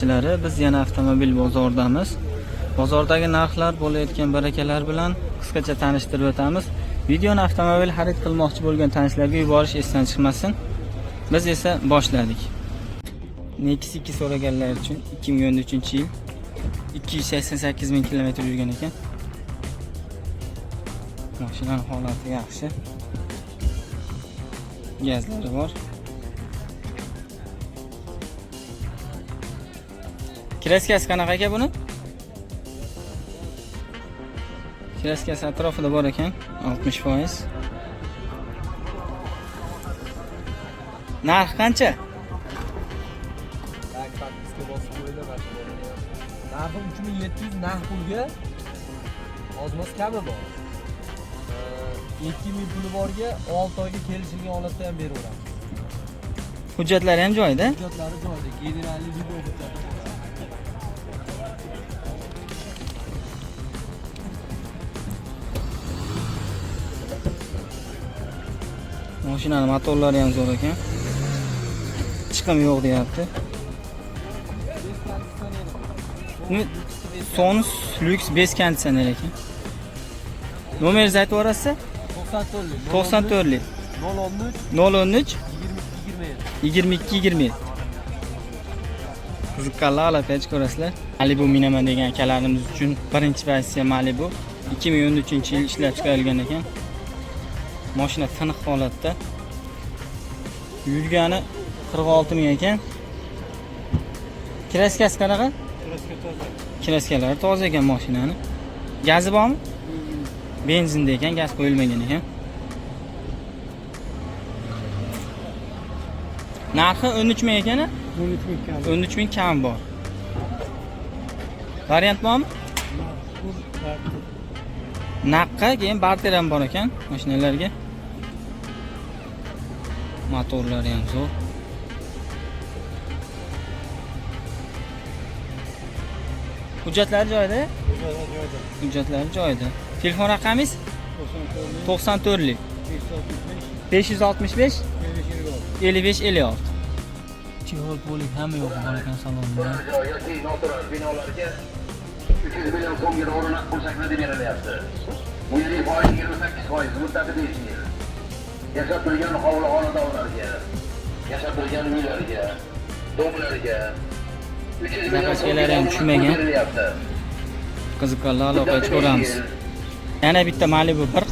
Biz yana avtomobil bozoridamiz. Bozordagi narxlar, bo'layotgan barakalar bilan qisqacha tanishtirib o'tamiz. Videoni avtomobil xarid qilmoqchi bo'lgan tanishlarga yuborish esdan chiqmasin. Biz esa boshladik. Nexus 2 so'raganlar uchun 2013-yil 288 ming kilometr yurgan ekan. Mashinaning holati yaxshi. Gazlari bor. Kraskasi qanaqa ekan buni? Kraskasi atrofida bor ekan, 60%. Narx qancha? Narxi 3700 narx pulga ozmas kami bor. 2000 puli borga 6 oyga kelishilgan holatda ham beraveramiz. Hujjatlari ham joyida? Hujjatlari joyida. Generalniy video hujjati. Mashinaning motorlari ham zo'r ekan. Chiqim yo'q deyapti. Sonus Lux base konditsioner ekan. Nomeringizni aytib yuborasiz? 94lik 013 22 27. Qiziqqanlar aloqaga ko'rasizlar. Malibu minaman degan akalarimiz uchun birinchi versiya Malibu 2013-yil ishlab chiqarilgan ekan. Mashina tiniq holatda. Yurgani 46 ming ekan. Kraskasi qanaqa? Kraskalari toza ekan mashinani. Gazi bormi? Benzinda ekan, gaz qo'yilmagan ekan. Narxi 13 ming ekan. 13 ming kam bor. Variant bormi? Naqqa keyin barter ham bor ekan mashinalarga. Motorlari ham zo'r. Hujjatlari joyida? Hujjatlari joyida. Telefon raqamingiz? 94lik 565 55 56. Chevrolet Polik hamma yo'q bor ekan salonda. Yoki noturar binolarga 300 million so'mga o'rinaq pul shaklida berilyapti. Bu yillik foiz 28%, muddati 5 yil. Yashab turgan hovli xonadonlarga, yashab turgan uylarga, domlarga 300 million Nafaskalari ham tushmagan. Qiziqqanlar aloqaga chiqamiz. Yana bitta Malibu 1.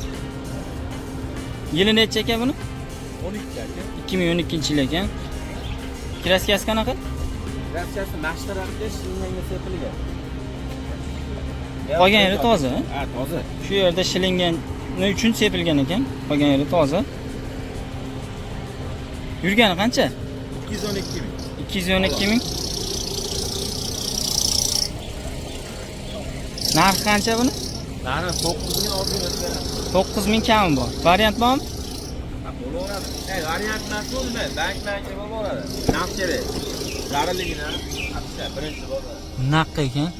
Yili necha ekan buni? 12 aka. 2012-yil ekan. Kraskasi qanaqa? Kraskasi mashtarafga shilinganga sepilgan. Qolgan yeri toza. Ha, toza. Shu yerda shilingani uchun sepilgan ekan. Qolgan yeri toza. Yurgani qancha? 212 ming. 212 ming. Narxi qancha buni? Narxi 9 ming ozgina o'tgan. 9 ming kami bor. Variant bormi? Bo'laveradi. Variant narxi nima? Bank bo'laveradi. Narx kerak. Zararligini, birinchi bo'ladi. Naq ekan.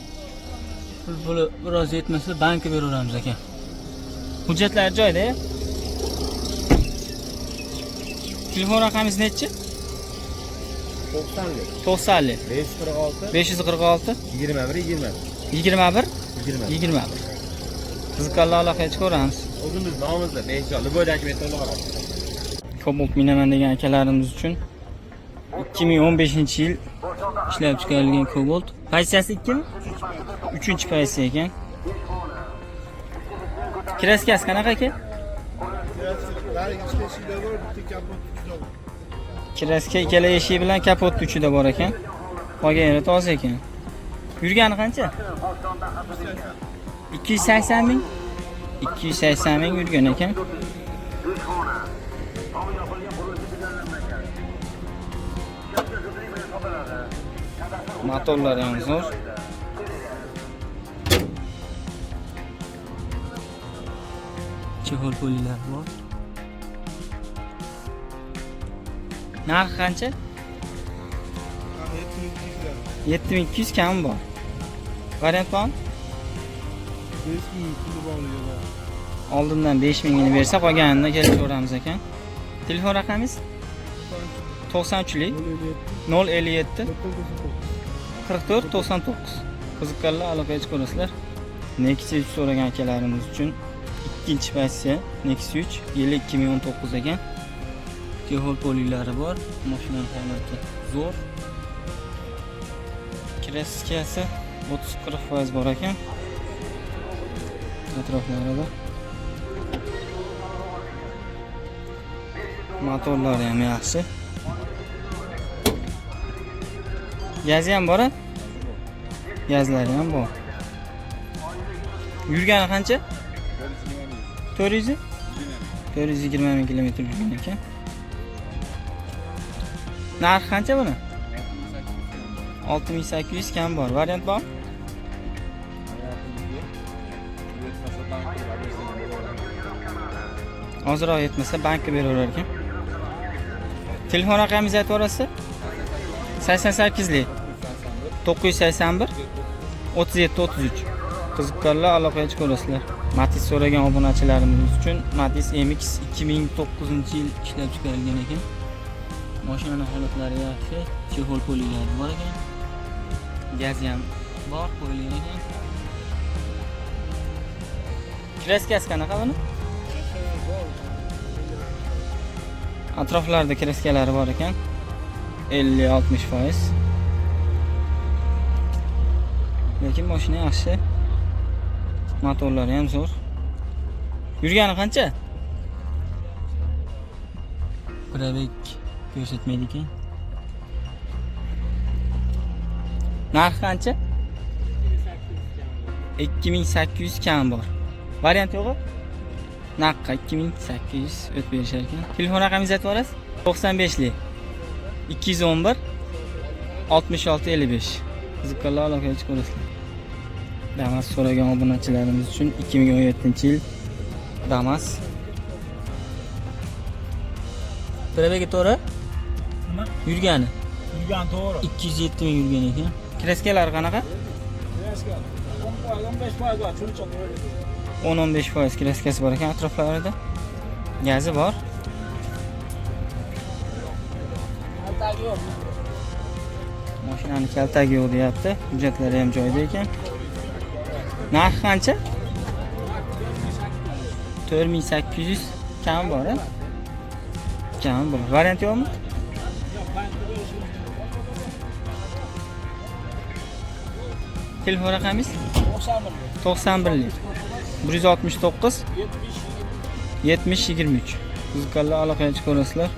Pul biroz yetmasa bankka beraveramiz ekan. Hujjatlari joyida. Telefon raqamingiz nechi? 90lik 90lik 546 546 21 21. Qiziqqanlar aloqaga chiqamiz. O'zimiz nomimizda Beysholi bo'ydagi metroda boradi. Cobalt minaman degan akalarimiz uchun 2015-yil ishlab chiqarilgan Cobalt. Pozitsiyasi 2mi? 3-pozitsiya ekan. Kraskasi qanaqa ekan? Kraska ikkala eshigi bilan kapot uchida bor ekan. Qolgan yeri toza ekan. Yurgani qancha? 280 ming. 280 ming yurgan ekan. Motorlari ham zo'r. Chevrolet Polilar bor. Narxi qancha? 7200 kami bor. Variant bormi? 5000 puli borligida. Oldindan 5000 ni bersa, qolganini kelishaveramiz ekan. Telefon raqamingiz? 93lik 057 44 99. Qiziqqanlar aloqaga chiqasizlar. Nexia 3 so'ragan akalarimiz uchun ikkinchi pozitsiya Nexia 3 yili 2019 ekan. Tehol polilari bor. Mashinaning holati zo'r. Kreskasi 30-40% bor ekan. Atroflarida motorlari ham yaxshi. Gazi ham bor. Gazlari ham bor. Yurgani qancha? 420 ming kilometr yurgan ekan. Narxi qancha buni? 6800 kam bor. Variant bor? Hozirroq yetmasa bankka beraverar ekan. Telefon raqamingizni aytib berasiz? 88 lik 981 37 33. Qiziqqanlar aloqaga chiqasizlar. Matiz so'ragan obunachilarimiz uchun Matiz MX 2009-yil ishlab chiqarilgan ekan. Mashinaning holatlari yaxshi, chexol polilari bor ekan. Gaz ham bor, qo'yilgan ekan. Kreskasi qanaqa buni? Atroflarida kreskalari bor ekan. 50-60%. Lekin mashina yaxshi. Motorlari ham zo'r. Yurgani qancha? Probek ko'rsatmaydi ekan. Narxi qancha? 2800 kam bor. Variant yo'q? Naqqa 2800 o'tib berishar ekan. Telefon raqamingizni aytib berasiz? 95 lik 211 66 55. Qiziqqanlar aloqaga chiqasizlar. Damas so'ragan obunachilarimiz uchun 2017-yil Damas. Probegi to'g'ri? Nima? Yurgani? Yurgan to'g'ri. 207 ming yurgan ekan. Kreskalari qanaqa? 15% bor, chunchoq. 10-15% kreskasi bor ekan atroflarida. Gazi bor. Mashinani kaltagi yo'q deyapti. Hujjatlari ham joyida ekan. Narxi qancha? 4800 kam bor, a? Kam bor. Variant yo'qmi? Telefon raqamingiz? 91 lik 169 70 23. Qiziqqanlar aloqaga chiqasizlar.